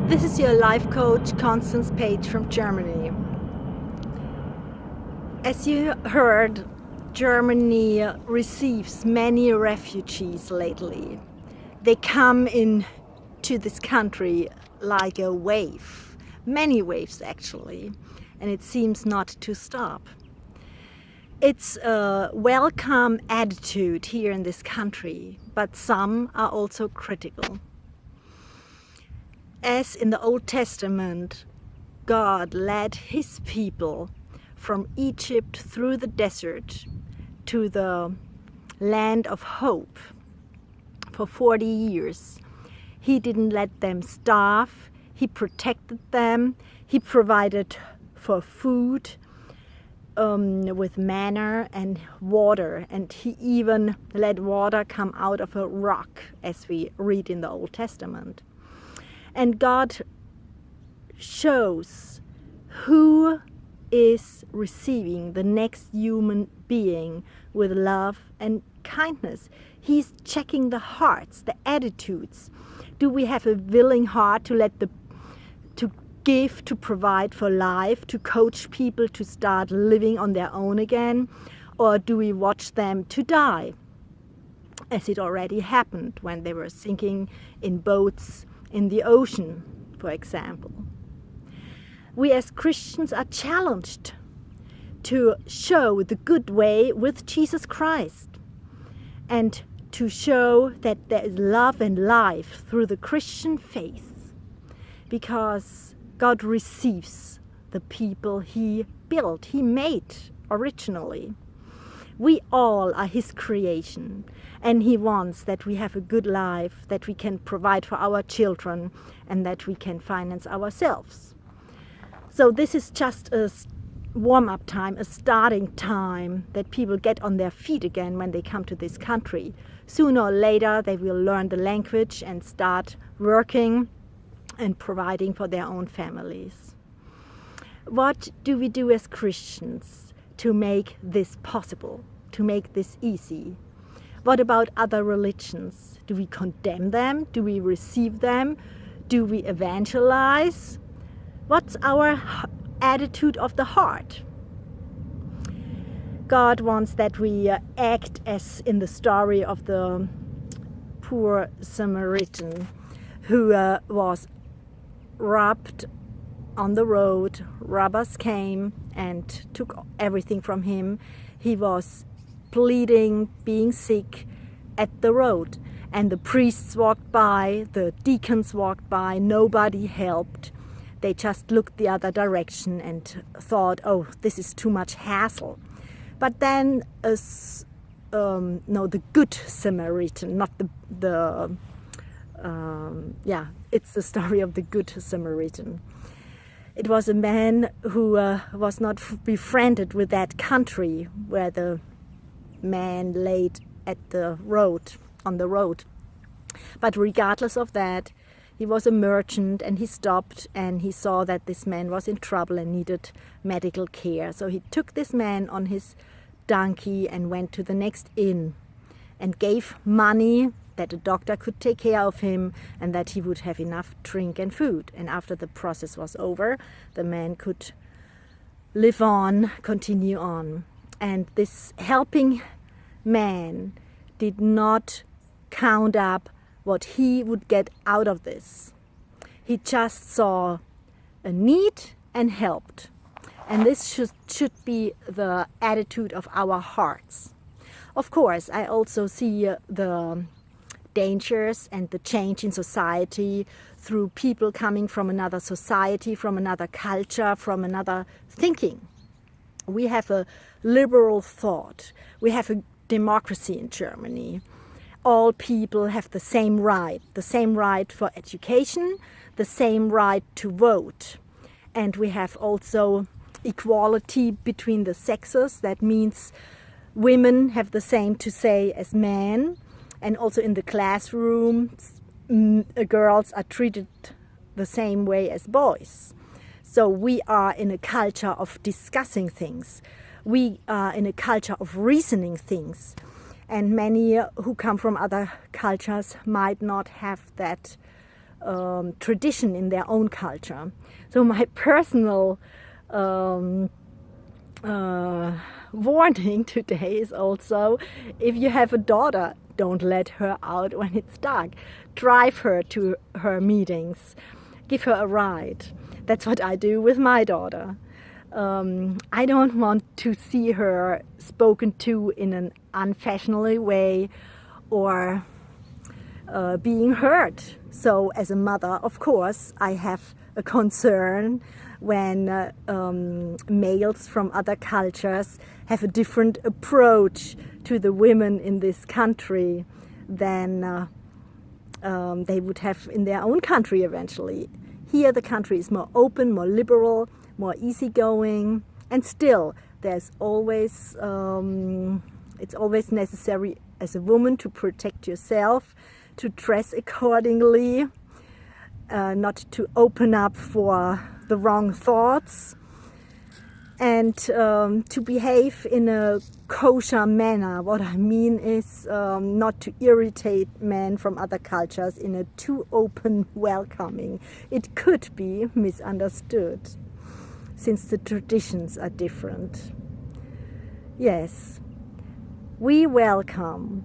This is your life coach, Constanze Paige from Germany. As you heard, Germany receives many refugees lately. They come into this country like a wave, many waves actually, and it seems not to stop. It's a welcome attitude here in this country, but some are also critical. As in the Old Testament, God led His people from Egypt through the desert to the land of hope for 40 years. He didn't let them starve. He protected them. He provided for food with manna and water, and He even let water come out of a rock, as we read in the Old Testament. And God shows who is receiving the next human being with love and kindness. He's checking the hearts, the attitudes. Do we have a willing heart to give, to provide for life, to coach people to start living on their own again? Or do we watch them to die, as it already happened when they were sinking in boats in the ocean, for example? We as Christians are challenged to show the good way with Jesus Christ and to show that there is love and life through the Christian faith, because God receives the people He built, He made originally. We all are His creation, and He wants that we have a good life, that we can provide for our children, and that we can finance ourselves. So this is just a warm-up time, a starting time, that people get on their feet again when they come to this country. Sooner or later they will learn the language and start working and providing for their own families. What do we do as Christians to make this possible, to make this easy? What about other religions? Do we condemn them? Do we receive them? Do we evangelize? What's our attitude of the heart? God wants that we act as in the story of the poor Samaritan who was robbed on the road. Robbers came and took everything from him. He was bleeding, being sick at the road, and the priests walked by, the deacons walked by, nobody helped. They just looked the other direction and thought, oh, this is too much hassle. But then the good Samaritan, not it's the story of the good Samaritan. It was a man who was not befriended with that country where the man laid on the road. But regardless of that, he was a merchant, and he stopped and he saw that this man was in trouble and needed medical care. So he took this man on his donkey and went to the next inn and gave money that a doctor could take care of him and that he would have enough drink and food. And after the process was over, the man could live on, continue on. And this helping man did not count up what he would get out of this. He just saw a need and helped. And this should be the attitude of our hearts. Of course, I also see the dangers and the change in society through people coming from another society, from another culture, from another thinking. We have a liberal thought. We have a democracy in Germany. All people have the same right for education, the same right to vote. And we have also equality between the sexes. That means women have the same to say as men. And also in the classroom, girls are treated the same way as boys. So we are in a culture of discussing things. We are in a culture of reasoning things. And many who come from other cultures might not have that tradition in their own culture. So my personal warning today is also, if you have a daughter, don't let her out when it's dark. Drive her to her meetings. Give her a ride. That's what I do with my daughter. I don't want to see her spoken to in an unfashionable way or being hurt. So as a mother, of course, I have a concern when males from other cultures have a different approach to the women in this country than they would have in their own country eventually. Here the country is more open, more liberal, more easygoing, and still there's always it's always necessary as a woman to protect yourself, to dress accordingly, not to open up for the wrong thoughts, and to behave in a kosher manner. What I mean is not to irritate men from other cultures in a too open welcoming. It could be misunderstood since the traditions are different. Yes, we welcome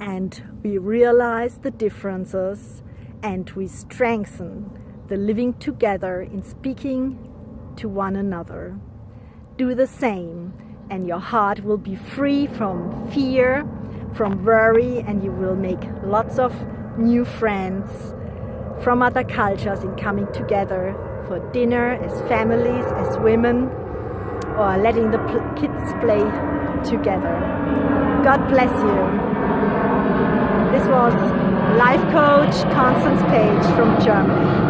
and we realize the differences, and we strengthen the living together in speaking to one another. Do the same, and your heart will be free from fear, from worry, and you will make lots of new friends from other cultures in coming together for dinner as families, as women, or letting the kids play together. God bless you. This was life coach Constanze Paige from Germany.